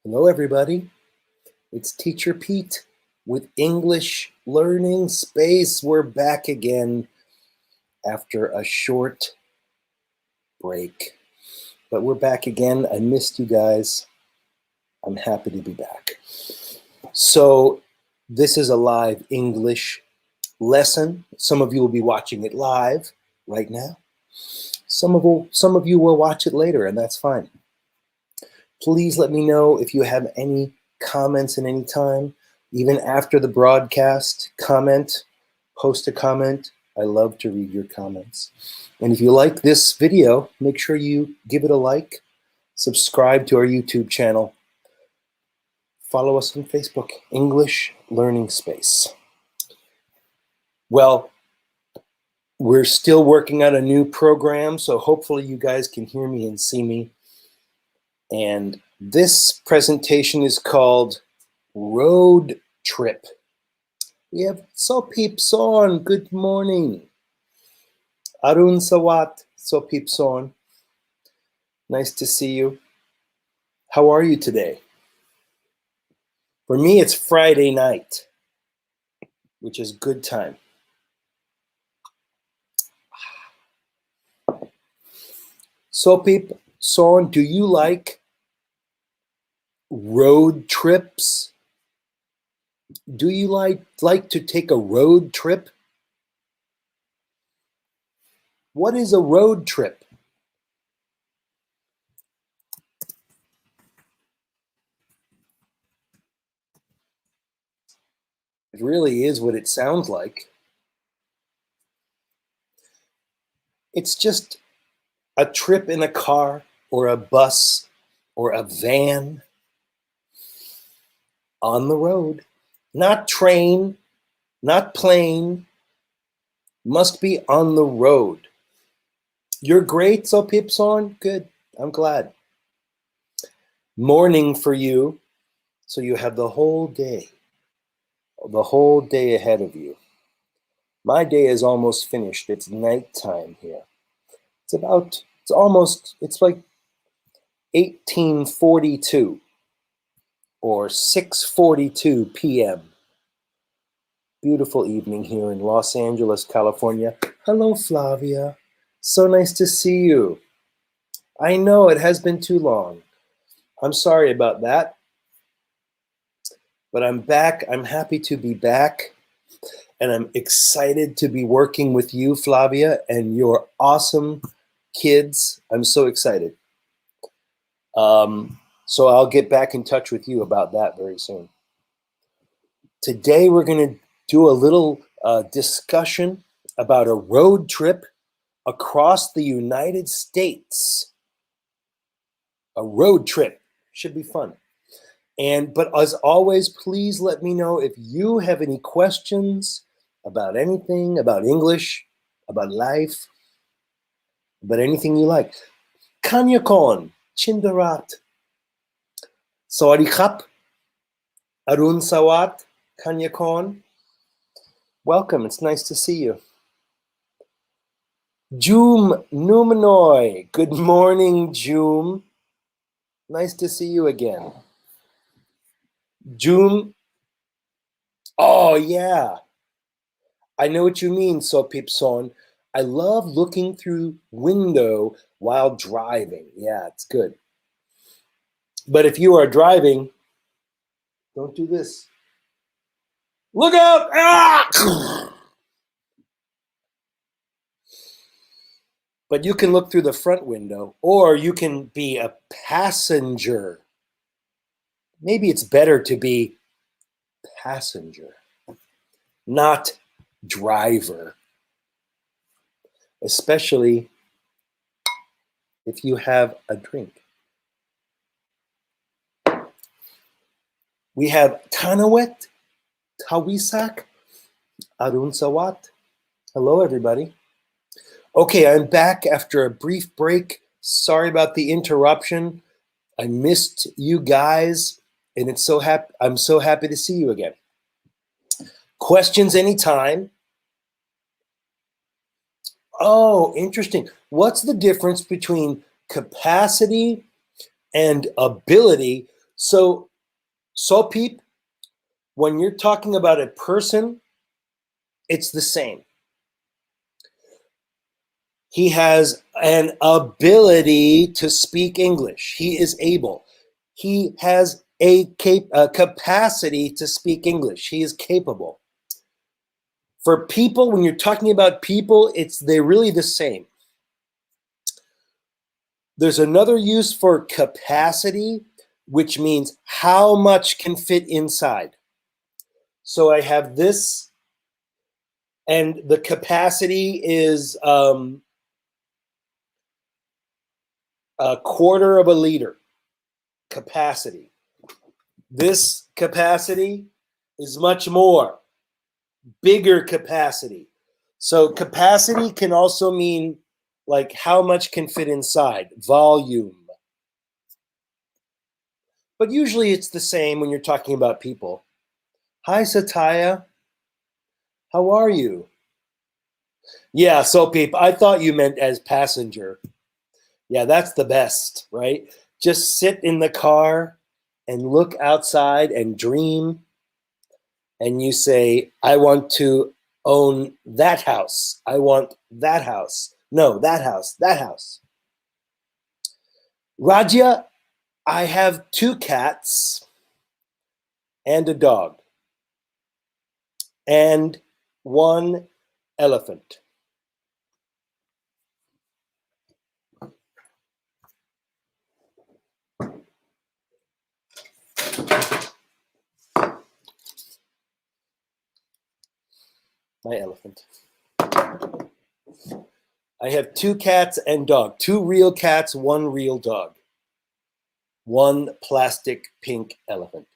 Hello, everybody. It's Teacher Pete with English Learning Space. We're back again after a short break, but we're back again. I missed you guys. I'm happy to be back. So this is a live English lesson. Some of you will be watching it live right now. Some of you will watch it later, and that's fine. Please let me know if you have any comments at any time, even after the broadcast. Post a comment. I love to read your comments. And if you like this video, make sure you give it a like, subscribe to our YouTube channel, follow us on Facebook, English Learning Space. Well, we're still working on a new program, so hopefully you guys can hear me and see me. And this presentation is called Road Trip. We have Sopipson. Good morning. Arun Sawat, Sopipson. Nice to see you. How are you today? For me, it's Friday night, which is good time. Sopipson, do you like road trips? Do you like to take a road trip? What is a road trip? It really is what it sounds like. It's just a trip in a car or a bus or a van on the road. Not train, not plane, must be on the road. You're great, Sopipson? Good, I'm glad. Morning for you, so you have the whole day ahead of you. My day is almost finished. It's nighttime here. It's like 1842 or 6:42 p.m. Beautiful evening here in Los Angeles, California. Hello, Flavia. So nice to see you. I know it has been too long. I'm sorry about that. But I'm back. I'm happy to be back. And I'm excited to be working with you, Flavia, and your awesome kids. I'm so excited. So I'll get back in touch with you about that very soon. Today we're going to do a little discussion about a road trip across the United States. A road trip should be fun. But as always, please let me know if you have any questions about anything, about English, about life, about anything you like. Kanyakon, Chindarat, Sawadikap, Arun Sawat, Kanyakon. Welcome, it's nice to see you. Joom Numanoy, good morning, Joom. Nice to see you again. Joom, oh yeah. I know what you mean, Sopipson. I love looking through window while driving. Yeah, it's good. But if you are driving, don't do this. Look out! Ah! But you can look through the front window, or you can be a passenger. Maybe it's better to be passenger, not driver, especially if you have a drink. We have Tanawet, Tawisak, Arun Sawat. Hello, everybody. Okay, I'm back after a brief break. Sorry about the interruption. I missed you guys, and I'm so happy to see you again. Questions anytime. Oh, interesting. What's the difference between capacity and ability? So peep, when you're talking about a person, it's the same. He has an ability to speak English. He is able. He has a capacity to speak English. He is capable. For people, when you're talking about people, they're really the same. There's another use for capacity, which means how much can fit inside. So I have this, and the capacity is a quarter of a liter capacity. This capacity is much more, bigger capacity. So capacity can also mean like how much can fit inside, volume. But usually it's the same when you're talking about people. Hi, Satya. How are you? Yeah, so peep, I thought you meant as passenger. Yeah, that's the best, right? Just sit in the car and look outside and dream. And you say, I want to own that house. I want that house. No, that house, that house. Raja, I have 2 cats and a dog and 1 elephant. My elephant. I have 2 cats and dog. 2 real cats, 1 real dog. 1 plastic pink elephant.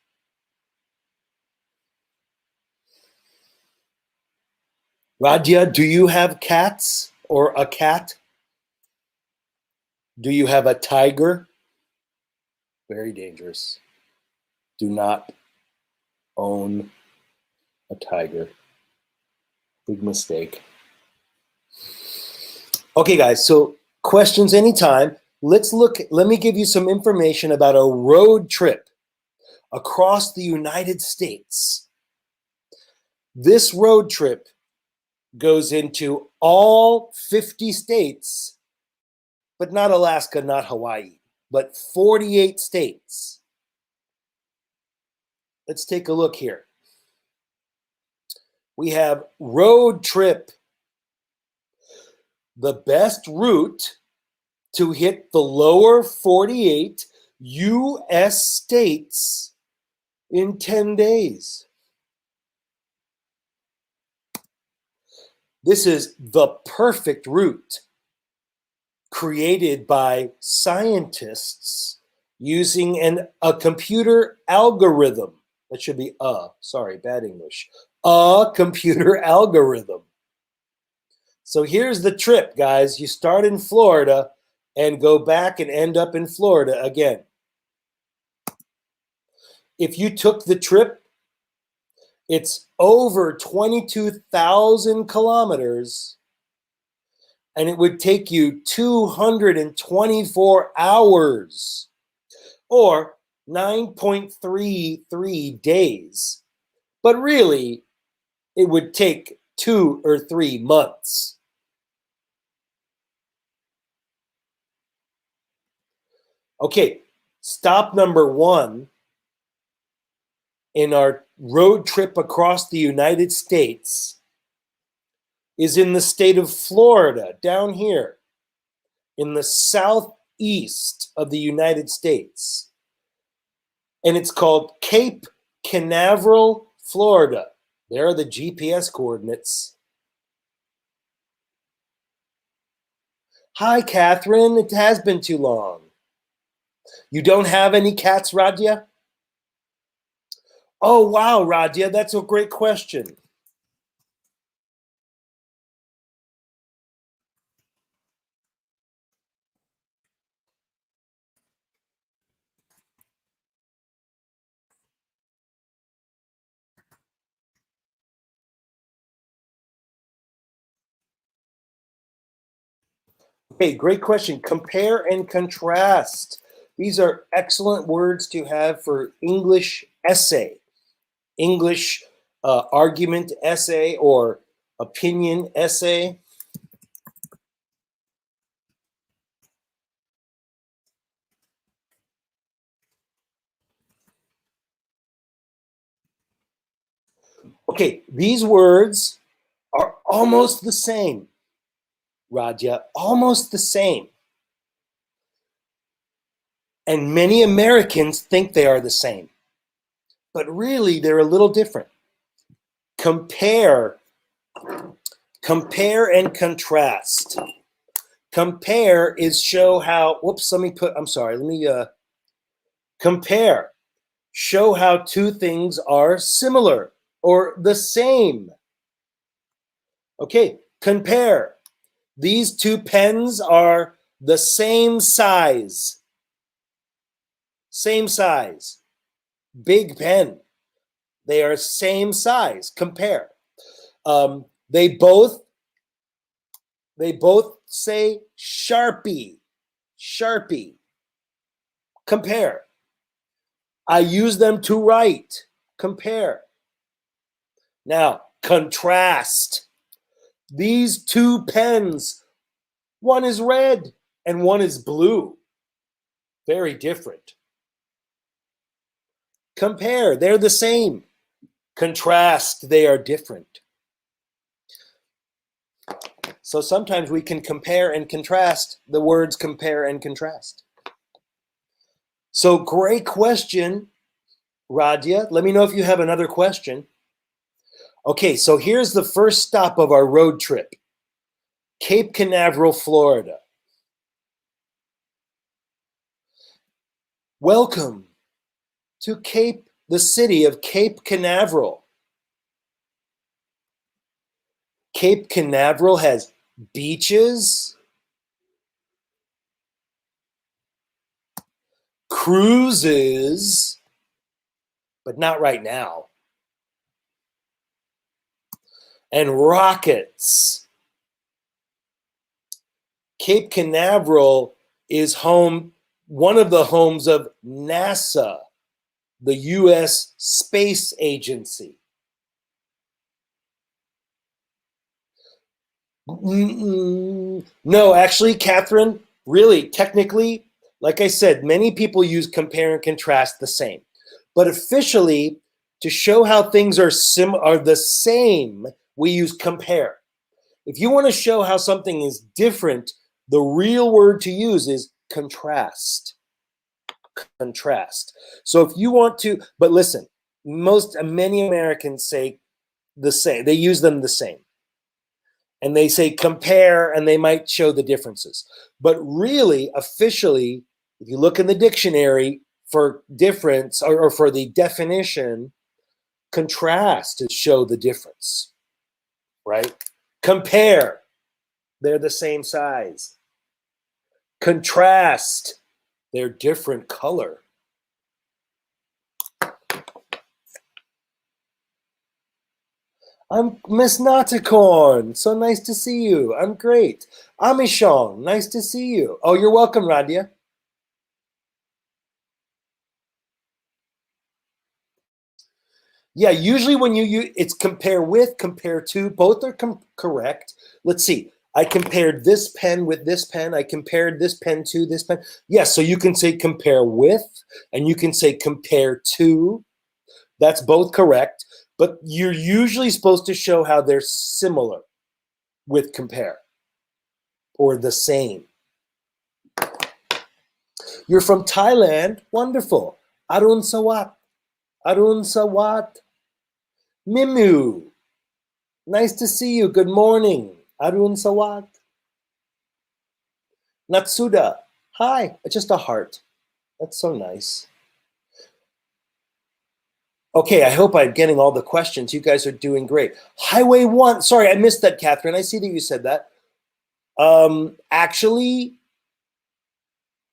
Raja, do you have cats or a cat? Do you have a tiger? Very dangerous. Do not own a tiger. Big mistake. Okay, guys, so questions anytime. Let me give you some information about a road trip across the United States. This road trip goes into all 50 states, but not Alaska, not Hawaii, but 48 states. Let's take a look here. We have road trip. The best route to hit the lower 48 U.S. states in 10 days. This is the perfect route created by scientists using a computer algorithm. That should be sorry, bad English. A computer algorithm. So here's the trip, guys. You start in Florida and go back and end up in Florida again. If you took the trip, it's over 22,000 kilometers, and it would take you 224 hours or 9.33 days. But really, it would take 2 or 3 months. Okay, stop number 1 in our road trip across the United States is in the state of Florida, down here, in the southeast of the United States. And it's called Cape Canaveral, Florida. There are the GPS coordinates. Hi, Catherine. It has been too long. You don't have any cats, Radia? Oh, wow, Radia, that's a great question. Okay, great question. Compare and contrast. These are excellent words to have for English essay, English argument essay, or opinion essay. Okay, these words are almost the same, Raja, almost the same. And many Americans think they are the same, but really they're a little different. Compare and contrast. Compare is show how, compare. Show how two things are similar or the same. Okay, compare. These two pens are the same size. Same size. Big pen. They are same size. Compare. They both say Sharpie. Sharpie. Compare. I use them to write. Compare. Now, contrast. These two pens, one is red and one is blue. Very different. Compare. They're the same. Contrast. They are different. So sometimes we can compare and contrast the words compare and contrast. So great question, Radia. Let me know if you have another question. Okay, so here's the first stop of our road trip. Cape Canaveral, Florida. Welcome to the city of Cape Canaveral. Cape Canaveral has beaches, cruises, but not right now, and rockets. Cape Canaveral is one of the homes of NASA, the U.S. Space Agency. No, actually, Catherine, really, technically, like I said, many people use compare and contrast the same. But officially, to show how things are the same, we use compare. If you want to show how something is different, the real word to use is contrast. Contrast. So if you want to, but listen, many Americans say the same. They use them the same. And they say compare, and they might show the differences. But really, officially, if you look in the dictionary for difference or for the definition, contrast to show the difference, right? Compare, they're the same size. Contrast, they're different color. I'm Miss Nauticorn. So nice to see you. I'm great. Amishong, nice to see you. Oh, you're welcome, Radia. Yeah, usually when you use it's compare with, compare to. Both are correct. Let's see. I compared this pen with this pen. I compared this pen to this pen. Yes, so you can say compare with, and you can say compare to. That's both correct. But you're usually supposed to show how they're similar with compare or the same. You're from Thailand? Wonderful. Arun Sawat. Arun Sawat. Mimu. Nice to see you. Good morning. Arun Sawat. Natsuda. Hi. Just a heart. That's so nice. Okay, I hope I'm getting all the questions. You guys are doing great. Highway 1. Sorry, I missed that, Catherine. I see that you said that. Actually,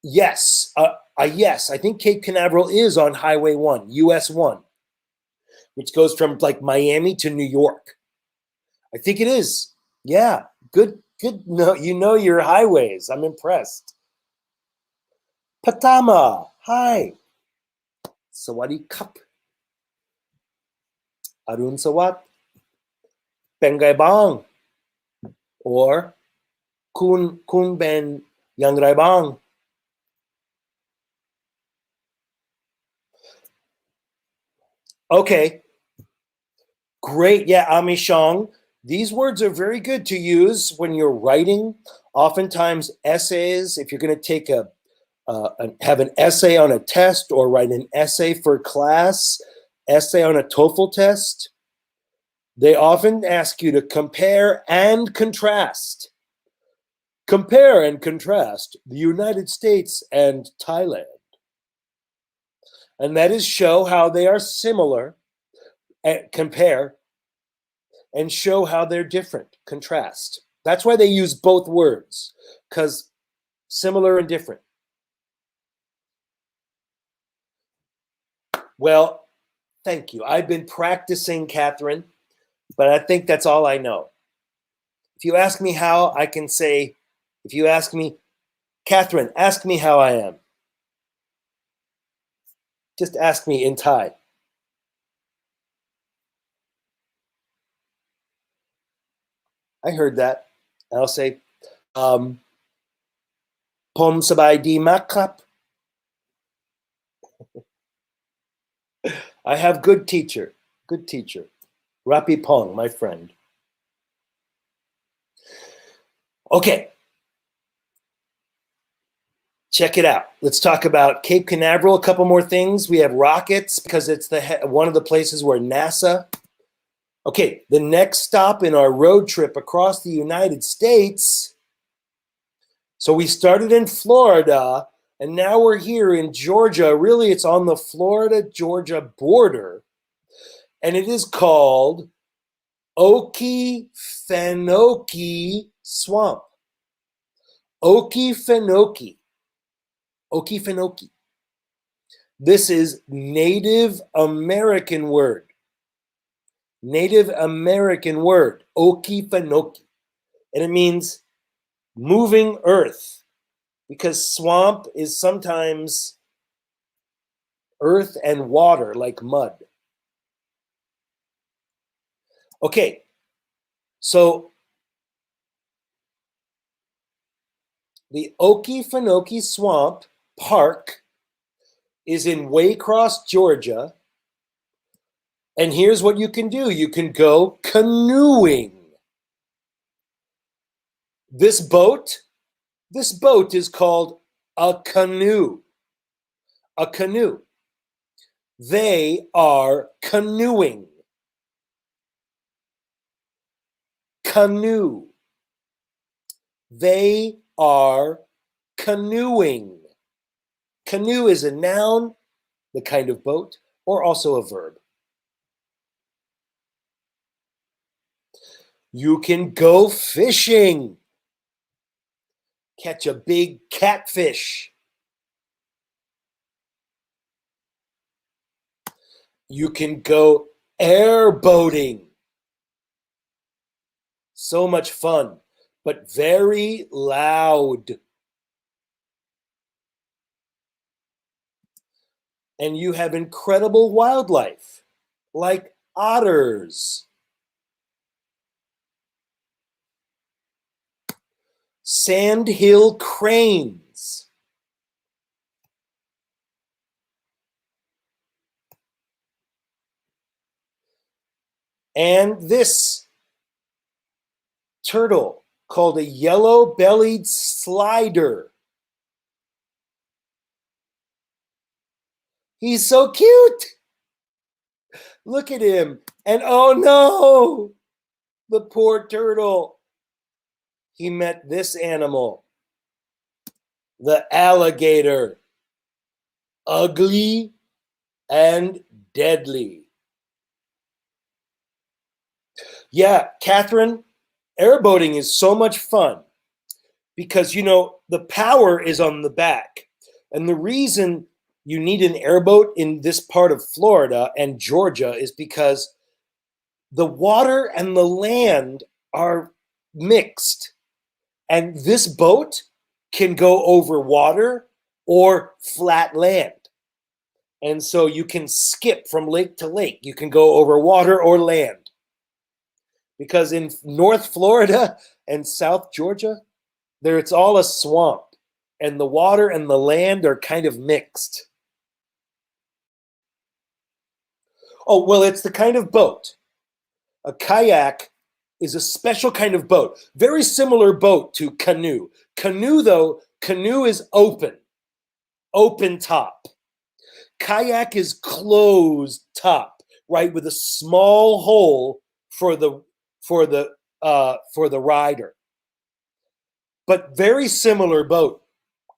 yes. Yes, I think Cape Canaveral is on Highway 1, US 1, which goes from like Miami to New York. I think it is. Yeah, good. No, you know your highways. I'm impressed. Patama, hi. Sawadee Cup. Arun Sawat. Pengay Bang. Or Kun Ben Yang Rai Bang. Okay, great. Yeah, Amishong. These words are very good to use when you're writing. Oftentimes, essays, if you're going to take have an essay on a test or write an essay for class, essay on a TOEFL test, they often ask you to compare and contrast. Compare and contrast the United States and Thailand. And that is show how they are similar, and compare, and show how they're different, contrast. That's why they use both words, because similar and different. Well, thank you. I've been practicing, Catherine, but I think that's all I know. If you ask me how, I can say, if you ask me, Catherine, ask me how I am. Just ask me in Thai. I heard that. And I'll say, Pom sabai di mak krap. I have good teacher. Rapi Pong, my friend. Okay. Check it out. Let's talk about Cape Canaveral. A couple more things. We have rockets because it's one of the places where NASA. Okay, the next stop in our road trip across the United States. So we started in Florida, and now we're here in Georgia. Really, it's on the Florida-Georgia border, and it is called Okefenokee Swamp. Okefenokee. Okefenokee. This is Native American word. Native American word, Okefenokee. And it means moving earth, because swamp is sometimes earth and water, like mud. Okay, so the Okefenokee Swamp Park is in Waycross, Georgia. And here's what you can do. You can go canoeing. This boat is called a canoe. A canoe. They are canoeing. Canoe. They are canoeing. Canoe is a noun, the kind of boat, or also a verb. You can go fishing. Catch a big catfish. You can go airboating. So much fun, but very loud. And you have incredible wildlife, like otters, sandhill cranes, and this turtle called a yellow-bellied slider. He's so cute. Look at him. And oh no, the poor turtle. He met this animal, the alligator. Ugly and deadly. Yeah, Catherine, airboating is so much fun because, the power is on the back. And the reason you need an airboat in this part of Florida and Georgia is because the water and the land are mixed. And this boat can go over water or flat land. And so you can skip from lake to lake. You can go over water or land. Because in North Florida and South Georgia, it's all a swamp. And the water and the land are kind of mixed. Oh, well, it's the kind of boat. A kayak is a special kind of boat. Very similar boat to canoe. Canoe is open top. Kayak is closed top, right, with a small hole for the rider. But very similar boat,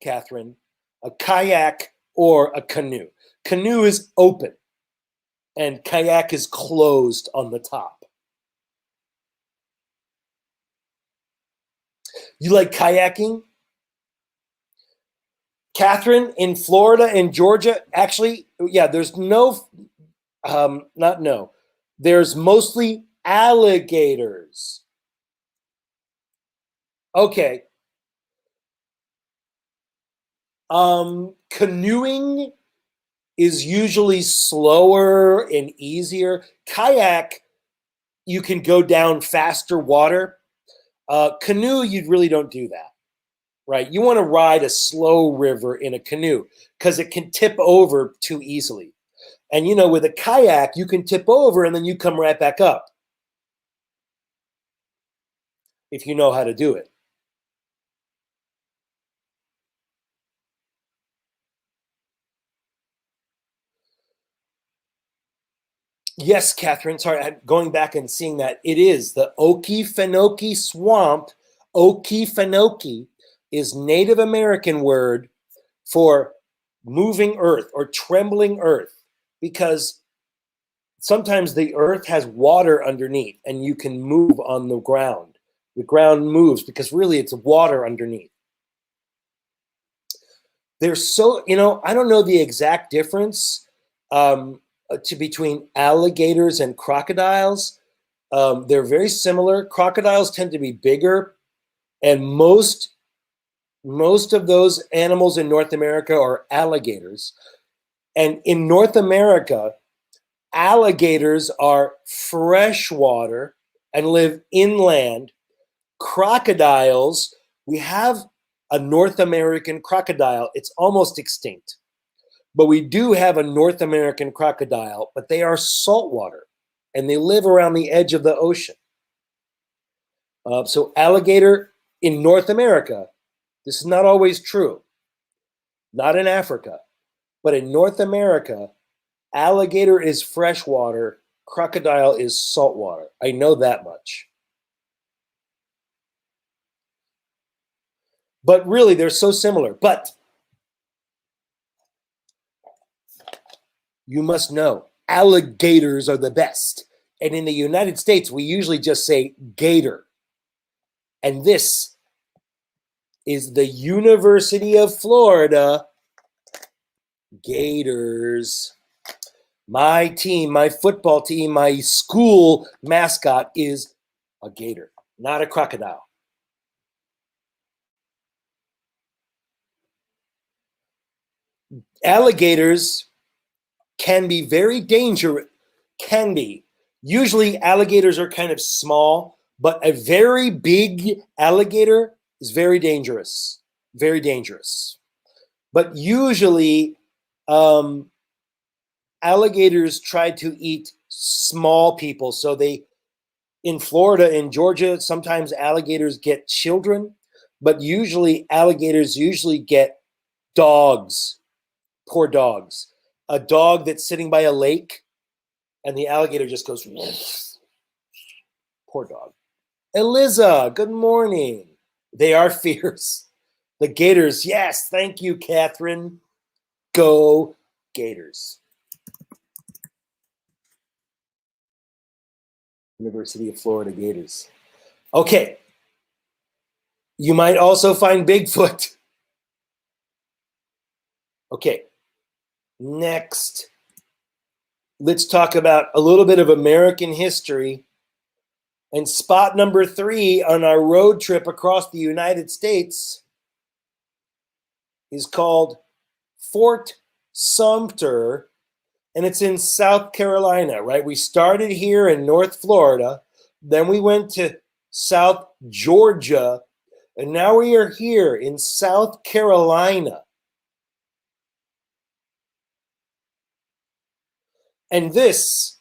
Catherine. A kayak or a canoe. Canoe is open, and kayak is closed on the top. You like kayaking? Catherine, in Florida and Georgia, actually, yeah, there's there's mostly alligators. Okay. Canoeing is usually slower and easier. Kayak, you can go down faster water. Canoe, you really don't do that, right? You want to ride a slow river in a canoe because it can tip over too easily. And, with a kayak, you can tip over and then you come right back up if you know how to do it. Yes, Catherine, sorry, I'm going back and seeing that. It is the Okefenokee swamp. Okefenokee is Native American word for moving earth or trembling earth, because sometimes the earth has water underneath and you can move on the ground. The ground moves because really it's water underneath. There's I don't know the exact difference between alligators and crocodiles. They're very similar. Crocodiles tend to be bigger, and most of those animals in North America are alligators. And in North America, alligators are freshwater and live inland. Crocodiles, we have a North American crocodile. It's almost extinct. But we do have a North American crocodile, but they are saltwater and they live around the edge of the ocean. So alligator in North America, this is not always true. Not in Africa, but in North America, alligator is freshwater, crocodile is saltwater. I know that much. But really, they're so similar. But you must know, alligators are the best. And in the United States, we usually just say gator. And this is the University of Florida Gators. My team, my football team, my school mascot is a gator, not a crocodile. Alligators can be very dangerous. Can be. Usually alligators are kind of small, but a very big alligator is very dangerous. Very dangerous. But usually alligators try to eat small people. So in Florida and Georgia, sometimes alligators get children, but usually alligators get dogs, poor dogs. A dog that's sitting by a lake and the alligator just goes, poor dog. Eliza, good morning. They are fierce. The Gators, yes, thank you, Catherine. Go Gators. University of Florida Gators. Okay. You might also find Bigfoot. Okay. Next, let's talk about a little bit of American history. And spot number 3 on our road trip across the United States is called Fort Sumter, and it's in South Carolina, right? We started here in North Florida, then we went to South Georgia, and now we are here in South Carolina. And this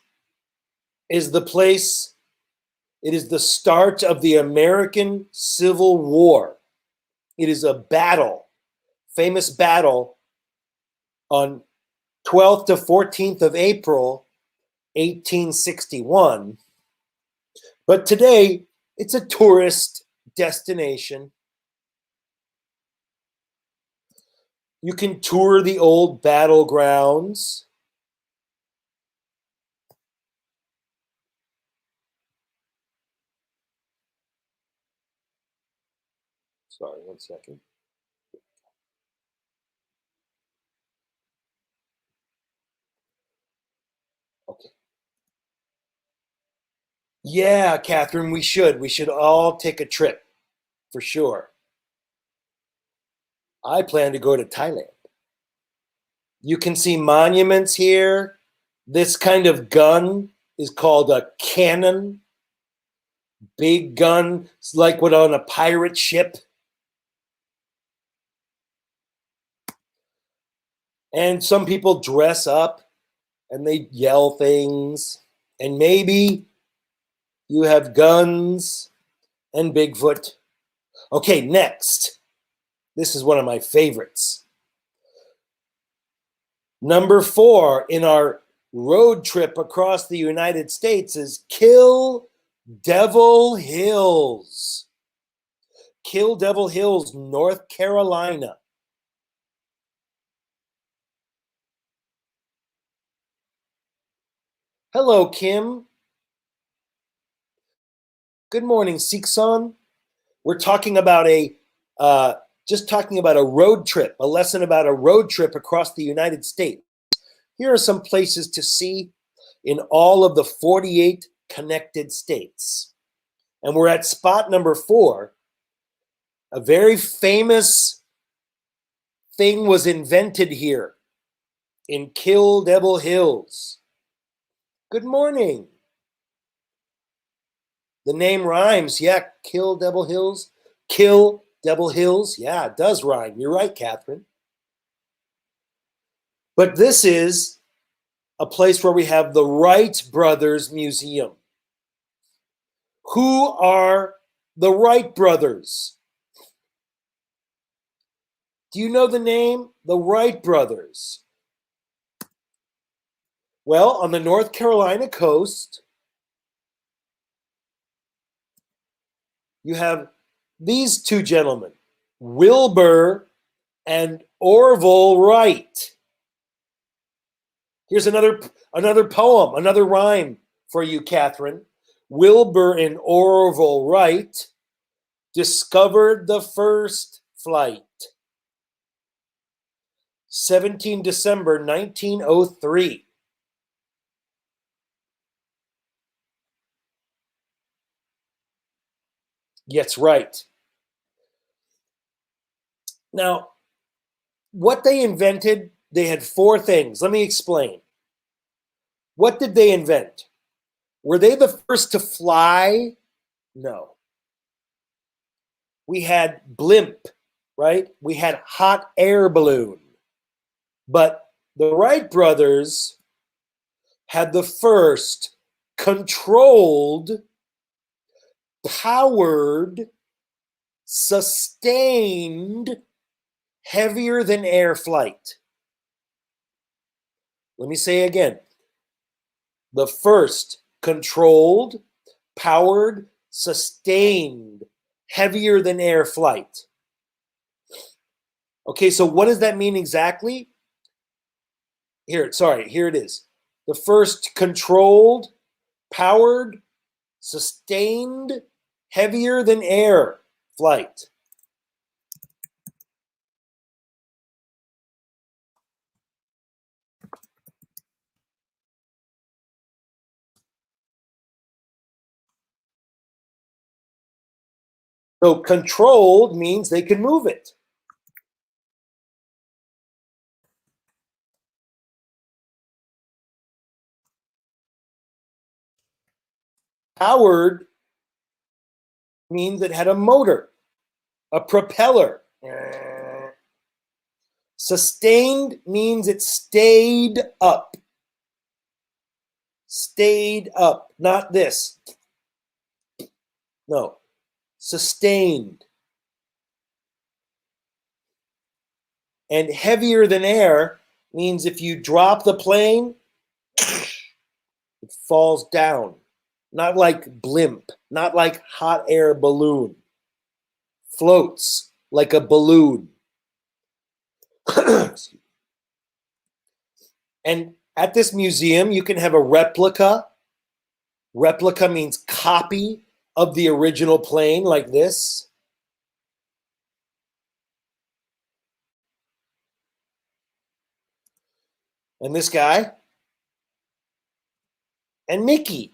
is the place, it is the start of the American Civil War. It is a battle, famous battle on 12th to 14th of April, 1861. But today, it's a tourist destination. You can tour the old battlegrounds. Sorry, 1 second. Okay. Yeah, Catherine, we should. We should all take a trip, for sure. I plan to go to Thailand. You can see monuments here. This kind of gun is called a cannon. Big gun, it's like what on a pirate ship. And some people dress up and they yell things. And maybe you have guns and Bigfoot. Okay, next. This is one of my favorites. Number 4 in our road trip across the United States is Kill Devil Hills. Kill Devil Hills, North Carolina. Hello, Kim. Good morning, Sikson. We're talking about just talking about a road trip, a lesson about a road trip across the United States. Here are some places to see in all of the 48 connected states. And we're at spot number 4. A very famous thing was invented here in Kill Devil Hills. Good morning. The name rhymes. Yeah, Kill Devil Hills. Kill Devil Hills. Yeah, it does rhyme. You're right, Catherine. But this is a place where we have the Wright Brothers Museum. Who are the Wright brothers? Do you know the name? The Wright brothers. Well, on the North Carolina coast, you have these two gentlemen, Wilbur and Orville Wright. Here's another poem, another rhyme for you, Catherine. Wilbur and Orville Wright discovered the first flight. 17 December 1903. Yes, right. Now, what they invented, they had 4 things. Let me explain. What did they invent? Were they the first to fly? No. We had blimp, right? We had hot air balloon. But the Wright brothers had the first controlled, powered, sustained, heavier than air flight. Let me say again. The first controlled, powered, sustained, heavier than air flight. Okay, so what does that mean exactly? Here it is. The first controlled, powered, sustained, heavier than air flight. So controlled means they can move it. Powered means it had a motor, a propeller. Sustained means it stayed up. Stayed up, not this. No, sustained. And heavier than air means if you drop the plane, it falls down. Not like blimp, not like hot air balloon. Floats like a balloon. And at this museum, you can have a replica. Replica means copy of the original plane, like this. And this guy. And Mickey.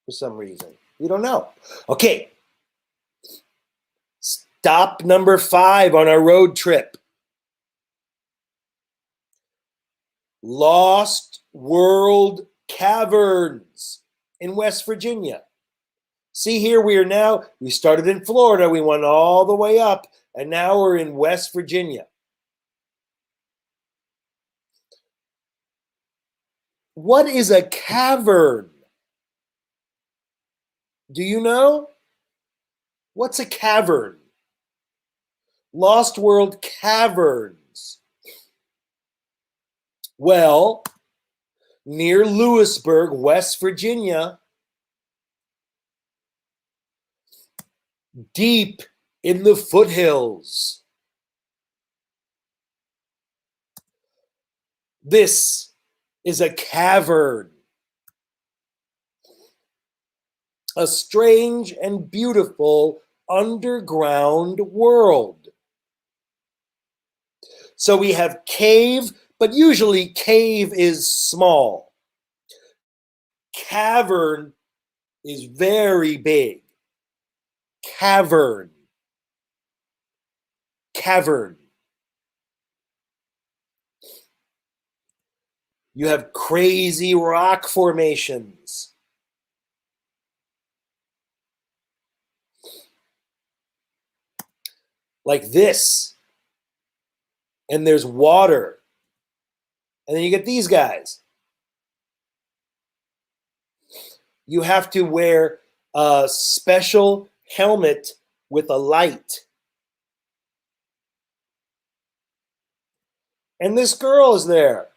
For some reason. We don't know. Okay. Stop number 5 on our road trip. Lost World Caverns in West Virginia. See here, we started in Florida, we went all the way up, and now we're in West Virginia. What is a cavern? Do you know? What's a cavern? Lost World Caverns. Well, near Lewisburg, West Virginia, deep in the foothills. This is a cavern. A strange and beautiful underground world. So we have cave, but usually cave is small. Cavern is very big. Cavern. Cavern. You have crazy rock formations. Like this. And there's water. And then you get these guys. You have to wear a special helmet with a light. And this girl is there.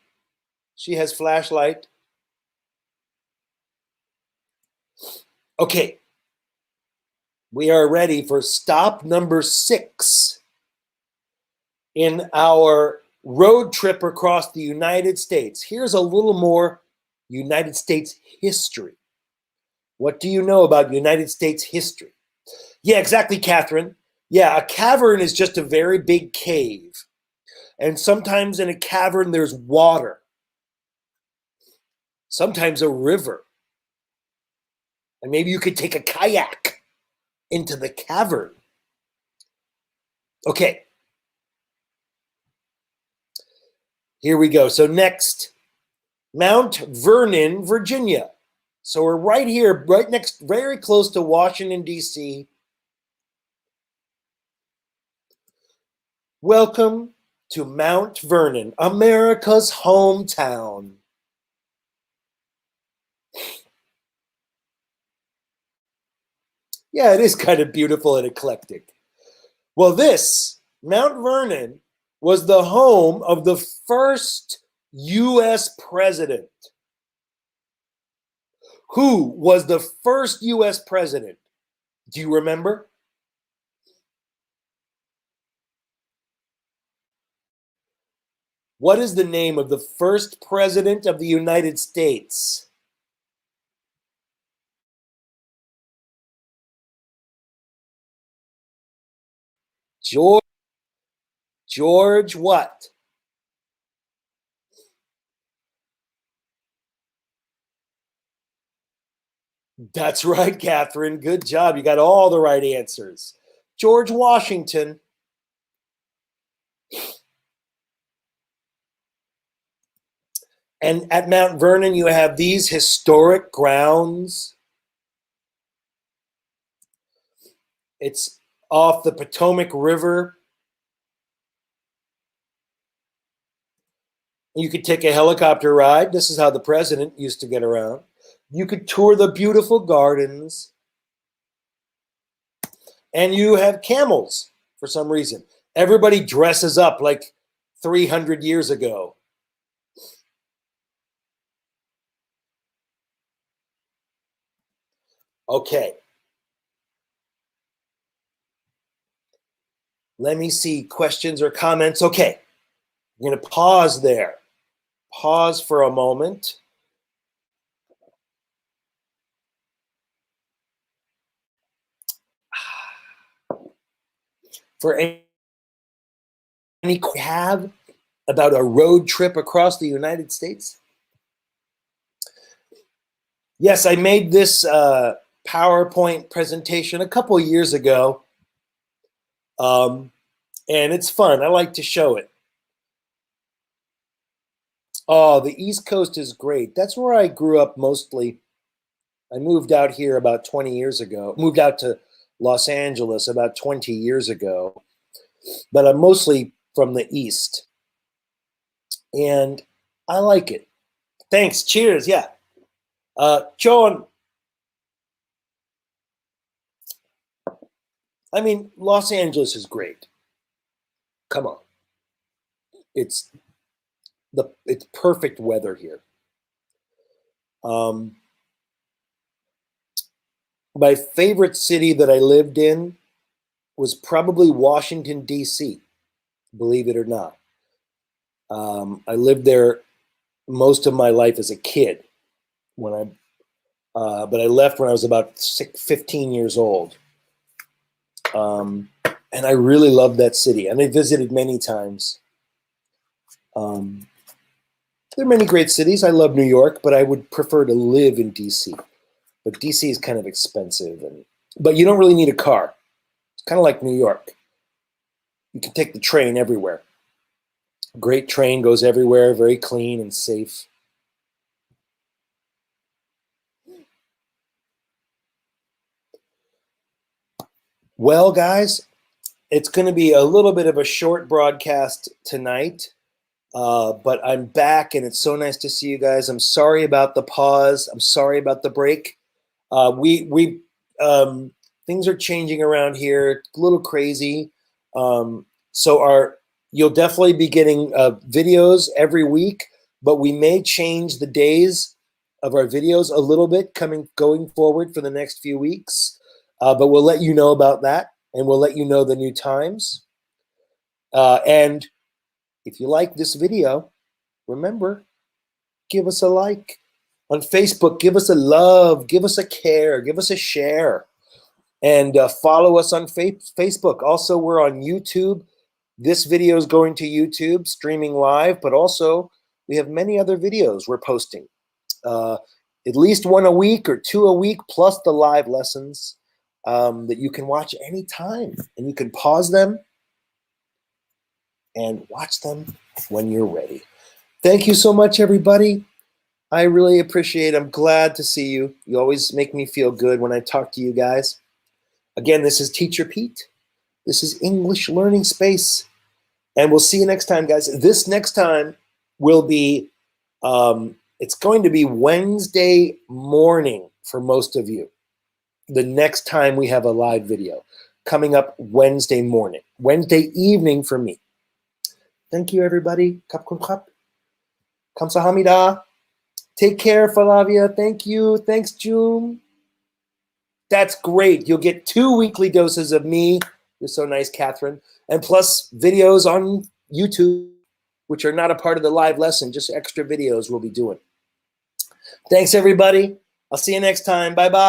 She has flashlight. Okay. We are ready for stop number 6 in our road trip across the United States. Here's a little more United States history. What do you know about United States history? Yeah, exactly, Catherine. Yeah, a cavern is just a very big cave. And sometimes in a cavern, there's water. Sometimes a river. And maybe you could take a kayak into the cavern. Okay. Here we go. So next, Mount Vernon, Virginia. So we're right here, right next, very close to Washington, D.C. Welcome to Mount Vernon, America's hometown. Yeah, it is kind of beautiful and eclectic. Well, this, Mount Vernon, was the home of the first U.S. president. Who was the first U.S. president? Do you remember? What is the name of the first president of the United States? George what? That's right, Catherine. Good job. You got all the right answers. George Washington. And at Mount Vernon, you have these historic grounds. It's off the Potomac River. You could take a helicopter ride. This is how the president used to get around. You could tour the beautiful gardens. And you have camels for some reason. Everybody dresses up like 300 years ago. Okay. Let me see questions or comments. Okay. I'm going to pause there. Pause for a moment. For any have about a road trip across the United States? Yes, I made this PowerPoint presentation a couple years ago, and it's fun. I like to show it. Oh, the East Coast is great. That's where I grew up mostly. I moved out here about 20 years ago, moved out to Los Angeles about 20 years ago, but I'm mostly from the East. And I like it. Thanks. Cheers. Yeah. John, I mean, Los Angeles is great. Come on. It's perfect weather here. My favorite city that I lived in was probably Washington, D.C., believe it or not. I lived there most of my life as a kid, but I left when I was about 15 years old. And I really loved that city, and I visited many times. There are many great cities. I love New York, but I would prefer to live in D.C. But D.C. is kind of expensive, but you don't really need a car. It's kind of like New York. You can take the train everywhere. Great train goes everywhere, very clean and safe. Well, guys, it's going to be a little bit of a short broadcast tonight, but I'm back, and it's so nice to see you guys. I'm sorry about the pause. I'm sorry about the break. Things are changing around here. It's a little crazy. You'll definitely be getting videos every week, but we may change the days of our videos a little bit going forward for the next few weeks. But we'll let you know about that, and we'll let you know the new times. And if you like this video, remember, give us a like. On Facebook, give us a love, give us a care, give us a share. And follow us on Facebook. Also, we're on YouTube. This video is going to YouTube, streaming live, but also we have many other videos we're posting. At least one a week or two a week, plus the live lessons that you can watch anytime. And you can pause them and watch them when you're ready. Thank you so much, everybody. I really appreciate it. I'm glad to see you. You always make me feel good when I talk to you guys. Again, this is Teacher Pete. This is English Learning Space. And we'll see you next time, guys. This next time will be, it's going to be Wednesday morning for most of you. The next time we have a live video coming up Wednesday morning. Wednesday evening for me. Thank you, everybody. Kamsahamnida. Take care, Falavia. Thank you. Thanks, June. That's great. You'll get 2 weekly doses of me. You're so nice, Catherine. And plus videos on YouTube, which are not a part of the live lesson, just extra videos we'll be doing. Thanks, everybody. I'll see you next time. Bye-bye.